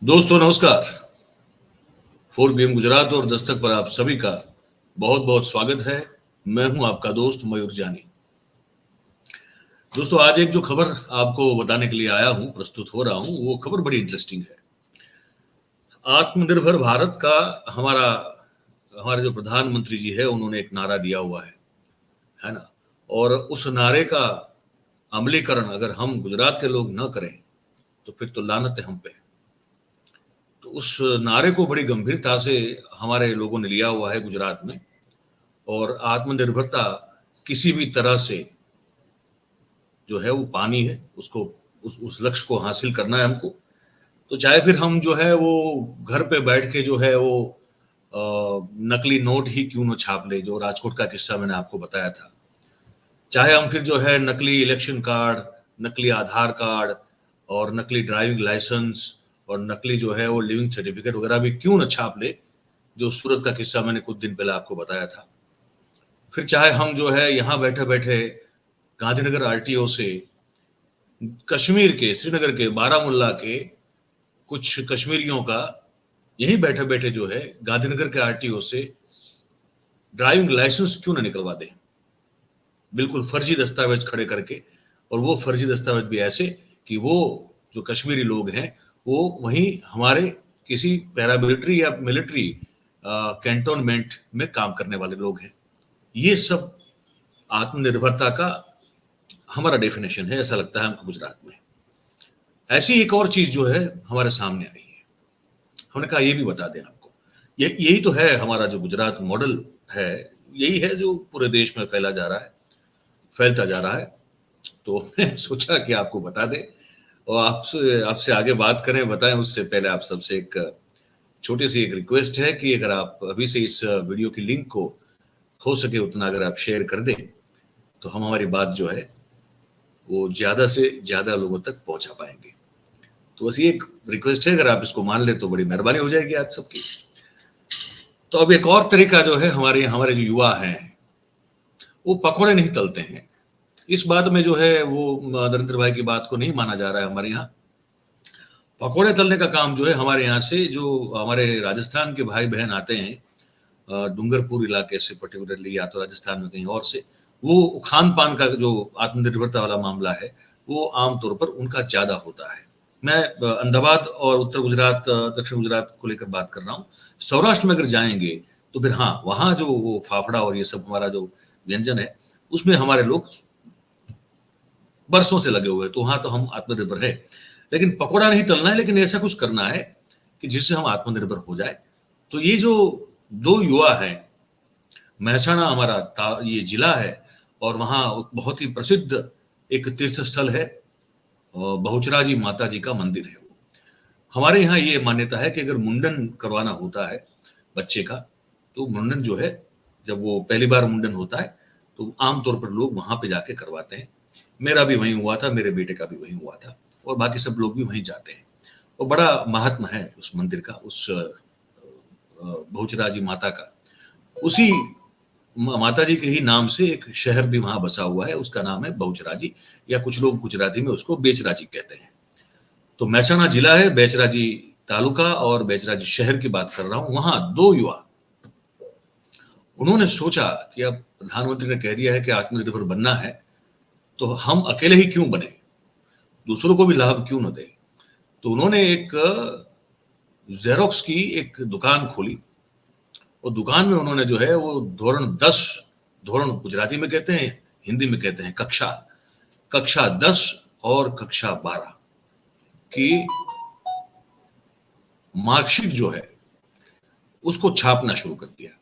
दोस्तों नमस्कार। 4 PM गुजरात और दस्तक पर आप सभी का बहुत बहुत स्वागत है। मैं हूं आपका दोस्त मयूर जानी। दोस्तों आज एक जो खबर आपको बताने के लिए आया हूं, प्रस्तुत हो रहा हूं, वो खबर बड़ी इंटरेस्टिंग है। आत्मनिर्भर भारत का हमारा हमारे जो प्रधानमंत्री जी है उन्होंने एक नारा दिया हुआ है ना। और उस नारे का अमलीकरण अगर हम गुजरात के लोग न करें तो फिर तो लानत है हम पे। तो उस नारे को बड़ी गंभीरता से हमारे लोगों ने लिया हुआ है गुजरात में। और आत्मनिर्भरता किसी भी तरह से जो है वो पानी है, उसको उस लक्ष्य को हासिल करना है हमको। तो चाहे फिर हम जो है वो घर पे बैठ के जो है वो नकली नोट ही क्यों न छाप ले, जो राजकोट का किस्सा मैंने आपको बताया था। चाहे हम फिर जो है नकली इलेक्शन कार्ड, नकली आधार कार्ड और नकली ड्राइविंग लाइसेंस और नकली जो है वो लिविंग सर्टिफिकेट वगैरह भी क्यों न छाप ले, जो सूरत का किस्सा मैंने कुछ दिन पहले आपको बताया था। फिर चाहे हम जो है यहाँ बैठे बैठे गांधीनगर आरटीओ से कश्मीर के, श्रीनगर के, बारामुल्ला के कुछ कश्मीरियों का यहीं बैठे बैठे जो है गांधीनगर के आरटीओ से ड्राइविंग लाइसेंस क्यों ना निकलवा दें, बिल्कुल फर्जी दस्तावेज खड़े करके। और वो फर्जी दस्तावेज भी ऐसे कि वो जो कश्मीरी लोग हैं वो वहीं हमारे किसी पैरामिलिट्री या मिलिट्री कैंटोनमेंट में काम करने वाले लोग हैं। ये सब आत्मनिर्भरता का हमारा डेफिनेशन है, ऐसा लगता है हमको गुजरात में। ऐसी एक और चीज जो है हमारे सामने आई है, हमने कहा ये भी बता दें आपको। यही तो है हमारा जो गुजरात मॉडल है, यही है जो पूरे देश में फैलता जा रहा है। तो मैं सोचा कि आपको बता दें और आपसे आपसे आगे बात करें, बताएं। उससे पहले आप सबसे एक छोटी सी एक रिक्वेस्ट है कि अगर आप अभी से इस वीडियो की लिंक को हो सके उतना अगर आप शेयर कर दें तो हम हमारी बात जो है वो ज्यादा से ज्यादा लोगों तक पहुंचा पाएंगे। तो बस ये एक रिक्वेस्ट है, अगर आप इसको मान ले तो बड़ी मेहरबानी हो जाएगी आप सबकी। तो अब एक और तरीका जो है, हमारे जो युवा हैं वो पकौड़े नहीं तलते हैं। इस बात में जो है वो नरेंद्र भाई की बात को नहीं माना जा रहा है। हमारे यहाँ पकौड़े तलने का काम जो है हमारे यहाँ से जो हमारे राजस्थान के भाई बहन आते हैं, डूंगरपुर इलाके से पर्टिकुलरली, या तो राजस्थान में कहीं और से, वो खान पान का जो आत्मनिर्भरता वाला मामला है वो आमतौर पर उनका ज्यादा होता है। मैं अहमदाबाद और उत्तर गुजरात, दक्षिण गुजरात को लेकर बात कर रहा हूँ। सौराष्ट्र में अगर जाएंगे तो फिर हाँ, वहां जो वो फाफड़ा और ये सब हमारा जो व्यंजन है उसमें हमारे लोग बरसों से लगे हुए हैं, तो वहां तो हम आत्मनिर्भर है। लेकिन पकौड़ा नहीं तलना है, लेकिन ऐसा कुछ करना है कि जिससे हम आत्मनिर्भर हो जाए। तो ये जो दो युवा हैं, महसाणा हमारा ये जिला है और वहाँ बहुत ही प्रसिद्ध एक तीर्थ स्थल है, बहुचराजी माता जी का मंदिर है। हमारे यहाँ ये मान्यता है कि अगर मुंडन करवाना होता है बच्चे का, तो मुंडन जो है, जब वो पहली बार मुंडन होता है तो आमतौर पर लोग वहां पे जाके करवाते हैं। मेरा भी वहीं हुआ था, मेरे बेटे का भी वहीं हुआ था और बाकी सब लोग भी वहीं जाते हैं। और बड़ा महात्मा है उस मंदिर का, उस बहुचराजी माता का। उसी माता जी के ही नाम से एक शहर भी वहां बसा हुआ है, उसका नाम है बहुचराजी, या कुछ लोग गुजराती में उसको बेचराजी कहते हैं। तो महसाणा जिला है, बेचराजी तालुका और बेचराजी शहर की बात कर रहा हूं। वहां दो युवा, उन्होंने सोचा कि अब प्रधानमंत्री ने कह दिया है कि आत्मनिर्भर बनना है, तो हम अकेले ही क्यों बने, दूसरों को भी लाभ क्यों न दें। तो उन्होंने एक जेरोक्स की एक दुकान खोली और दुकान में उन्होंने जो है वो धोरण 10, धोरण गुजराती में कहते हैं, हिंदी में कहते हैं कक्षा, कक्षा 10 और कक्षा 12 की मार्कशीट जो है उसको छापना शुरू कर दिया।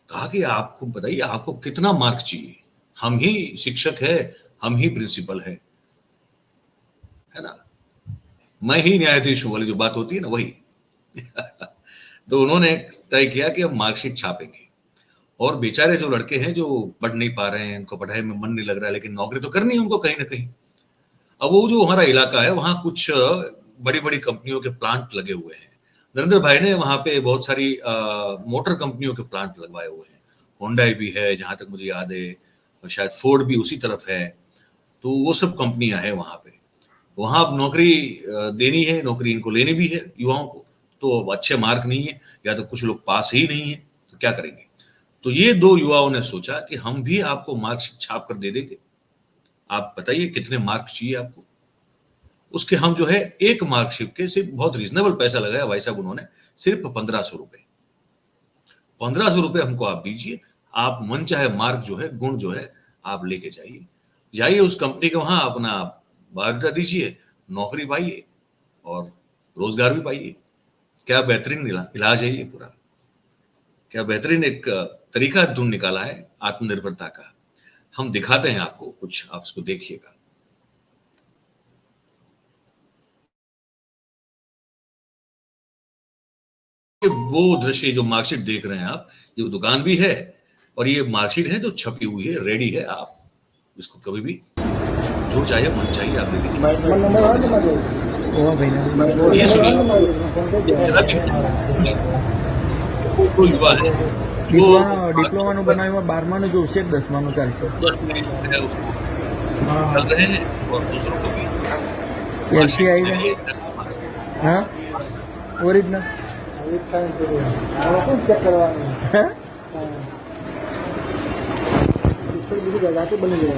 कहा कि आपको बताइए आपको कितना मार्क चाहिए, हम ही शिक्षक है, हम ही प्रिंसिपल है ना, मैं ही न्यायाधीश हूं वाली जो बात होती है ना, वही। तो उन्होंने तय किया कि अब मार्कशीट छापेंगे। और बेचारे जो लड़के हैं जो पढ़ नहीं पा रहे हैं, उनको पढ़ाई में मन नहीं लग रहा है, लेकिन नौकरी तो करनी है उनको कहीं ना कहीं। अब वो जो हमारा इलाका है वहां कुछ बड़ी बड़ी कंपनियों के प्लांट लगे हुए हैं। नरेंद्र भाई ने वहां पे बहुत सारी मोटर कंपनियों के प्लांट लगवाए हुए हैं। होंडाई भी है जहां तक मुझे याद है, और शायद फोर्ड भी उसी तरफ है। तो वो सब कंपनियां हैं वहां पे। वहां अब नौकरी देनी है, नौकरी इनको लेनी भी है युवाओं को, तो अब अच्छे मार्क नहीं है या तो कुछ लोग पास ही नहीं है, तो क्या करेंगे? तो ये दो युवाओं ने सोचा कि हम भी आपको मार्कशीट छाप कर दे देंगे, आप बताइए कितने मार्क चाहिए आपको। उसके हम जो है एक मार्कशीट के सिर्फ बहुत रीजनेबल पैसा लगाया भाई साहब उन्होंने, सिर्फ 1500 रुपए। 1500 रुपए हमको आप दीजिए, आप मन चाहे मार्क जो है, गुण जो है आप लेके जाइए, जाइए उस कंपनी के वहां अपना बायोडाटा दीजिए, नौकरी पाइए और रोजगार भी पाइए। क्या बेहतरीन इलाज है ये पूरा, क्या बेहतरीन एक तरीका ढूंढ निकाला है आत्मनिर्भरता का। हम दिखाते हैं आपको कुछ, आप इसको देखिएगा। वो दृश्य जो मार्कशीट देख रहे हैं आप, ये दुकान भी है और ये मार्कशीट है जो छपी हुई है, रेडी है, आप इसको कभी भी जो चाहिए मन चाहिए आप ले लीजिए। ये सुनिए, जरा वो युवा है ડિપ્લોમાનું બનાવ્યું 12માનું જોશે 10માનું ચાલશે चल रहे हैं और दूसरों को भी એલસી આવી જાય હા ઓરિજિનલ ચેક કરવાનું હા બીજી જાતે બની જાય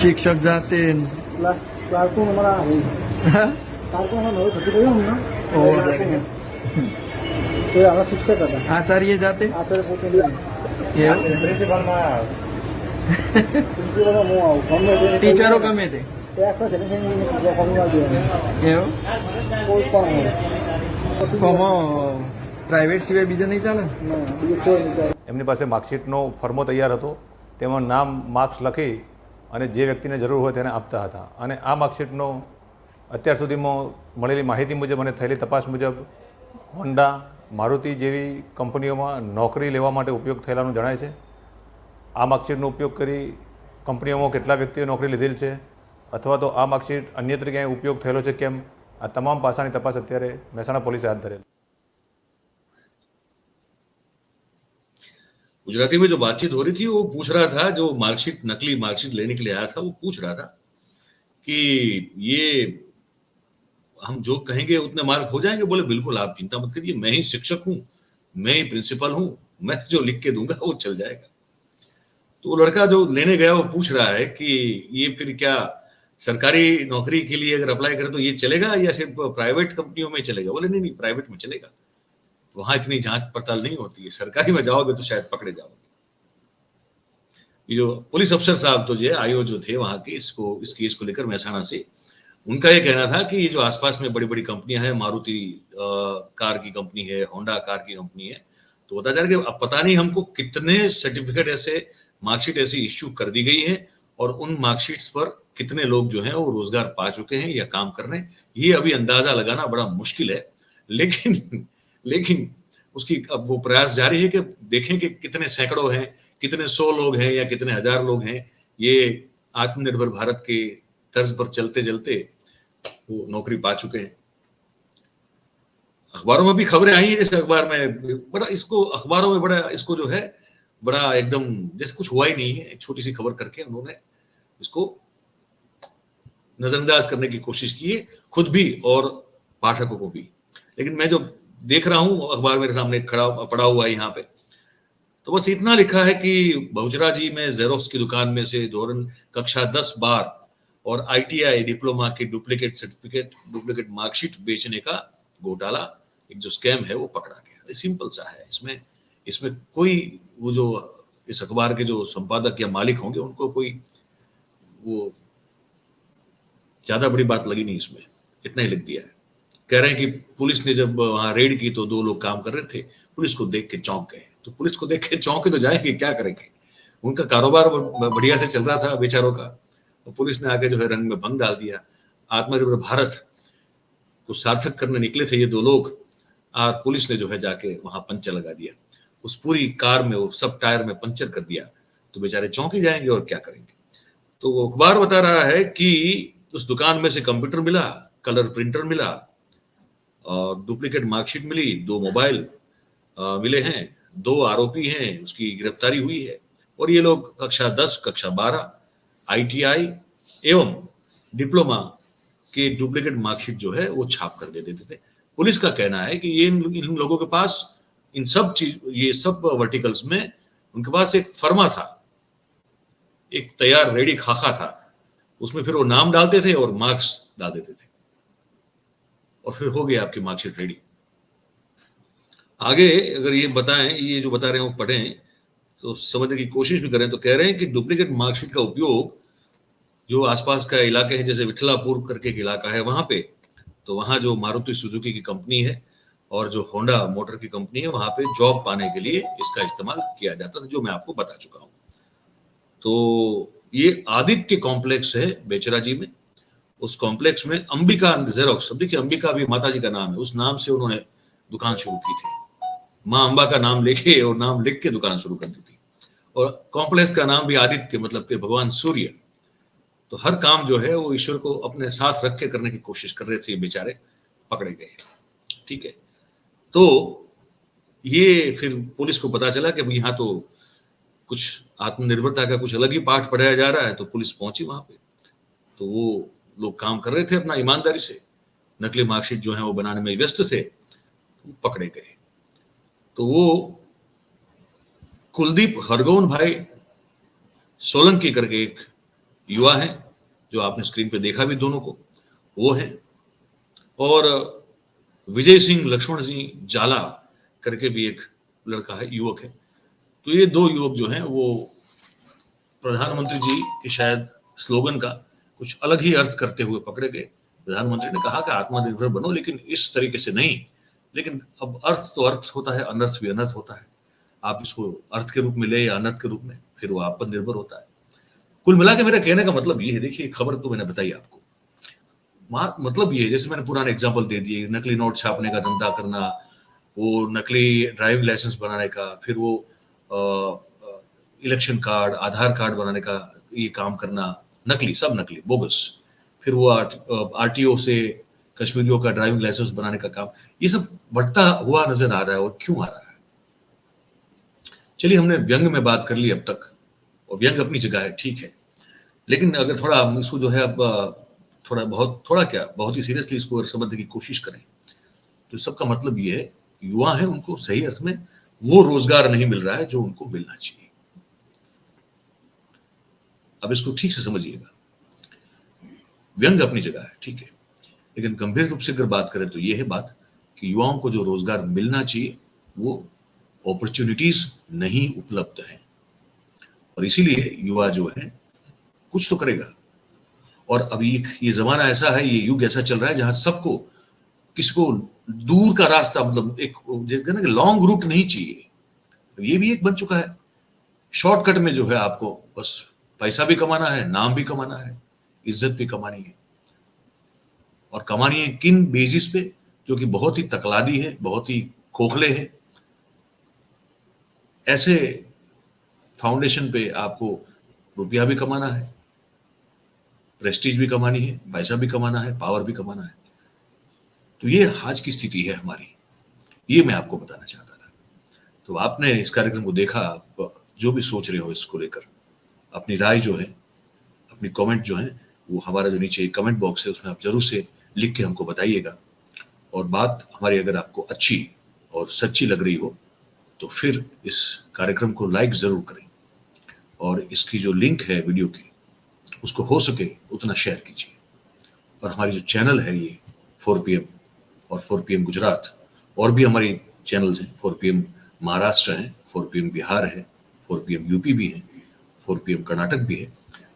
શિક્ષક જાતે ક્લાર્કનું અમારા ક્લાર્કનું નવું થતું ગયું અમને તો આવા શિક્ષક હતા આચાર્ય જાતે આચાર્ય પોતે પ્રિન્સિપાલમાં પ્રિન્સિપાલમાં હું આવું ગમે તે ટીચરો ગમે તે કોઈ પણ હોય પ્રાઇવેટ સિવાય બીજા નહીં ચાલે એમની પાસે માર્કશીટનો ફર્મો તૈયાર હતો, તેમાં નામ માર્ક્સ લખી અને જે વ્યક્તિને જરૂર હોય તેને આપતા હતા. અને આ માર્કશીટનો અત્યાર સુધીમાં મળેલી માહિતી મુજબ અને થયેલી તપાસ મુજબ હોન્ડા, મારુતિ જેવી કંપનીઓમાં નોકરી લેવા માટે ઉપયોગ થયેલાનું જણાય છે. આ માર્કશીટનો ઉપયોગ કરી કંપનીઓમાં કેટલા વ્યક્તિઓએ નોકરી લીધેલ છે અથવા તો આ માર્કશીટ અન્યત્ર ક્યાંય ઉપયોગ થયેલો છે કેમ, આ તમામ પાસાની તપાસ અત્યારે મહેસાણા પોલીસે હાથ ધરેલ. गुजराती में जो बातचीत हो रही थी वो पूछ रहा था, जो मार्कशीट नकली मार्कशीट लेने के लिए आया था वो पूछ रहा था कि ये हम जो कहेंगे उतने मार्क हो जाएंगे। बोले बिल्कुल आप चिंता मत करिए, मैं ही शिक्षक हूं, मैं ही प्रिंसिपल हूं, मैं जो लिख के दूंगा वो चल जाएगा। तो लड़का जो लेने गया वो पूछ रहा है कि ये फिर क्या सरकारी नौकरी के लिए अगर अप्लाई करें तो ये चलेगा या सिर्फ प्राइवेट कंपनियों में चलेगा? बोले नहीं नहीं, प्राइवेट में चलेगा, वहां इतनी जांच पड़ताल नहीं होती है, सरकारी में जाओगे तो शायद पकड़े जाओगे। ये जो पुलिस अफसर साहब तो जो आईओ जो थे वहां के, इस केस को लेकर महसाणा से, उनका ये कहना था कि ये जो आसपास में बड़ी बड़ी कंपनियां हैं, मारुति कार की कंपनी है, होंडा कार की कंपनी है, तो बता जा रहा है कि अब पता नहीं हमको कितने सर्टिफिकेट ऐसे, मार्कशीट ऐसी इश्यू कर दी गई है और उन मार्कशीट्स पर कितने लोग जो हैं वो रोजगार पा चुके हैं या काम कर रहे हैं, ये अभी अंदाजा लगाना बड़ा मुश्किल है। लेकिन उसकी अब वो प्रयास जारी है कि देखें कि कितने सैकड़ों हैं, कितने 100 लोग हैं या कितने हजार लोग हैं, ये आत्मनिर्भर भारत के तर्ज पर चलते चलते वो नौकरी पा चुके हैं। अखबारों में भी खबरें आई हैं, जैसे अखबार में बड़ा इसको, अखबारों में बड़ा इसको जो है बड़ा एकदम जैसे कुछ हुआ ही नहीं है, एक छोटी सी खबर करके उन्होंने इसको नजरअंदाज करने की कोशिश की है, खुद भी और पाठकों को भी। लेकिन मैं जो देख रहा हूं, अखबार मेरे सामने खड़ा पड़ा हुआ है यहाँ पे, तो बस इतना लिखा है कि बहुचराजी में जेरोक्स की दुकान में से धोरण कक्षा 10 बार और आईटीआई डिप्लोमा के डुप्लीकेट सर्टिफिकेट, डुप्लीकेट मार्कशीट बेचने का घोटाला, एक जो स्कैम है वो पकड़ा गया। सिंपल सा है, इसमें कोई वो जो इस अखबार के जो संपादक या मालिक होंगे उनको कोई वो ज्यादा बड़ी बात लगी नहीं, इसमें इतना ही लिख दिया है। कह रहे हैं कि पुलिस ने जब वहां रेड की तो 2 लोग काम कर रहे थे, पुलिस को देख के चौंक गए। तो पुलिस को देख के चौंके तो जाएंगे, क्या करेंगे, उनका कारोबार बढ़िया से चल रहा था बेचारों का, तो पुलिस ने आके जो है रंग में भंग डाल दिया। आत्मनिर्भर भारत को सार्थक करने निकले थे ये 2 लोग और पुलिस ने जो है जाके वहां पंचर लगा दिया, उस पूरी कार में वो सब टायर में पंचर कर दिया, तो बेचारे चौंके जाएंगे और क्या करेंगे। तो वो अखबार बता रहा है कि उस दुकान में से कंप्यूटर मिला, कलर प्रिंटर मिला और डुप्लीकेट मार्कशीट मिली, 2 मोबाइल मिले हैं, 2 आरोपी हैं, उसकी गिरफ्तारी हुई है और ये लोग कक्षा 10, कक्षा 12, ITI एवं डिप्लोमा के डुप्लीकेट मार्कशीट जो है वो छाप कर दे देते थे। पुलिस का कहना है कि ये इन लोगों के पास इन सब चीज, ये सब वर्टिकल्स में उनके पास एक फर्मा था, एक तैयार रेडी खाका था, उसमें फिर वो नाम डालते थे और मार्क्स डाल देते थे और फिर हो गया आपकी मार्कशीट रेडी। आगे अगर ये बताएं, ये जो बता रहे हैं वो पढ़ें तो समझने की कोशिश भी करें, तो कह रहे हैं कि डुप्लीकेट मार्कशीट का उपयोग जो आसपास का इलाके हैं, जैसे विठलापुर करके एक इलाका है वहां पे, तो वहां जो मारुति सुजुकी की कंपनी है और जो होंडा मोटर की कंपनी है, वहां पे जॉब पाने के लिए इसका इस्तेमाल किया जाता था, जो मैं आपको बता चुका हूं। तो ये आदित्य कॉम्प्लेक्स है बेचराजी में। उस कॉम्प्लेक्स में अंबिका जेरोक्स, देखिए अंबिका भी माता जी का नाम है, उस नाम से उन्होंने दुकान शुरू की थी। माँ अंबा का नाम लेके और नाम लिख के दुकान शुरू कर दी थी। और कॉम्प्लेक्स का नाम भी आदित्य, मतलब कि भगवान सूर्य। तो हर काम जो है वो ईश्वर को अपने साथ रख के करने की कोशिश कर रहे थे, ये बेचारे पकड़े गए। ठीक है, तो ये फिर पुलिस को पता चला कि यहाँ तो कुछ आत्मनिर्भरता का कुछ अलग ही पाठ पढ़ाया जा रहा है, तो पुलिस पहुंची वहां पे। तो वो लोग काम कर रहे थे अपना ईमानदारी से, नकली मार्कशीट जो है वो बनाने में व्यस्त थे, तो पकड़े गए। तो वो कुलदीप हरगोन भाई सोलंकी करके एक युवा है, जो आपने स्क्रीन पे देखा भी दोनों को, वो है। और विजय सिंह लक्ष्मण सिंह जाला करके भी एक लड़का है, युवक है। तो ये दो युवक जो हैं वो प्रधानमंत्री जी के शायद स्लोगन का कुछ अलग ही अर्थ करते हुए पकड़े गए। प्रधानमंत्री ने कहा कि आत्मनिर्भर बनो, लेकिन इस तरीके से नहीं। लेकिन अब अर्थ तो अर्थ होता है, अनर्थ भी अनर्थ होता है। आप इसको अर्थ के रूप में ले या अनर्थ के रूप में, फिर वो आत्मनिर्भर होता है। कुल मिला के मेरा कहने का मतलब ये है, देखिए खबर तो मैंने बताई आपको, मतलब ये है, जैसे मैंने पुराने एग्जाम्पल दे दिए, नकली नोट छापने का धंधा करना, वो नकली ड्राइविंग लाइसेंस बनाने का, फिर वो इलेक्शन कार्ड, आधार कार्ड बनाने का ये काम करना, नकली, सब नकली, बोगस। फिर वो RTO से कश्मीरियों का ड्राइविंग लाइसेंस बनाने का काम, ये सब बढ़ता हुआ नजर आ रहा है। और क्यों आ रहा है? चलिए, हमने व्यंग में बात कर ली अब तक, और व्यंग अपनी जगह है, ठीक है। लेकिन अगर थोड़ा हम इसको जो है अब बहुत ही सीरियसली इसको अगर समझने की कोशिश करें, तो सबका मतलब ये है, युवा है, उनको सही अर्थ में वो रोजगार नहीं मिल रहा है जो उनको मिलना चाहिए। अब इसको ठीक से समझिएगा। व्यंग अपनी जगह है, ठीक है, लेकिन गंभीर रूप से अगर बात करें तो ये है बात कि युवाओं को जो रोजगार मिलना चाहिए वो अपॉर्चुनिटीज नहीं उपलब्ध है, और इसीलिए युवा जो है कुछ तो करेगा। और अभी ये जमाना ऐसा है, ये युग ऐसा चल रहा है जहां सबको, किसी को दूर का रास्ता, मतलब एक लॉन्ग रूट नहीं चाहिए। ये भी एक बन चुका है। शॉर्टकट में जो है आपको बस पैसा भी कमाना है, नाम भी कमाना है, इज्जत भी कमानी है। और कमानी है किन बेसिस पे? जो कि बहुत ही तकलादी है, बहुत ही खोखले हैं। ऐसे फाउंडेशन पे आपको रुपया भी कमाना है, प्रेस्टीज भी कमानी है, पैसा भी कमाना है, पावर भी कमाना है। तो ये आज की स्थिति है हमारी, ये मैं आपको बताना चाहता था। तो आपने इस कार्यक्रम को देखा, आप जो भी सोच रहे हो इसको लेकर अपनी राय जो है, अपनी कमेंट जो है, वो हमारा जो नीचे कमेंट बॉक्स है उसमें आप जरूर से लिख के हमको बताइएगा। और बात हमारी अगर आपको अच्छी और सच्ची लग रही हो तो फिर इस कार्यक्रम को लाइक जरूर करें, और इसकी जो लिंक है वीडियो की उसको हो सके उतना शेयर कीजिए। और हमारी जो चैनल है ये 4 PM और 4 PM गुजरात, और भी हमारी चैनल्स हैं, 4 PM महाराष्ट्र है, 4 PM बिहार है, 4 PM यूपी भी है, 4 PM कर्नाटक भी है।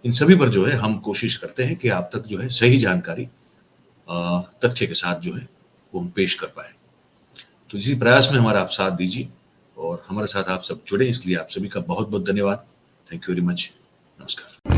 इन सभी पर जो है हम कोशिश करते हैं कि आप तक जो है सही जानकारी तथ्य के साथ जो है वो हम पेश कर पाए। तो इसी प्रयास में हमारा आप साथ दीजिए, और हमारे साथ आप सब जुड़े, इसलिए आप सभी का बहुत बहुत धन्यवाद। Thank you very much. नमस्कार।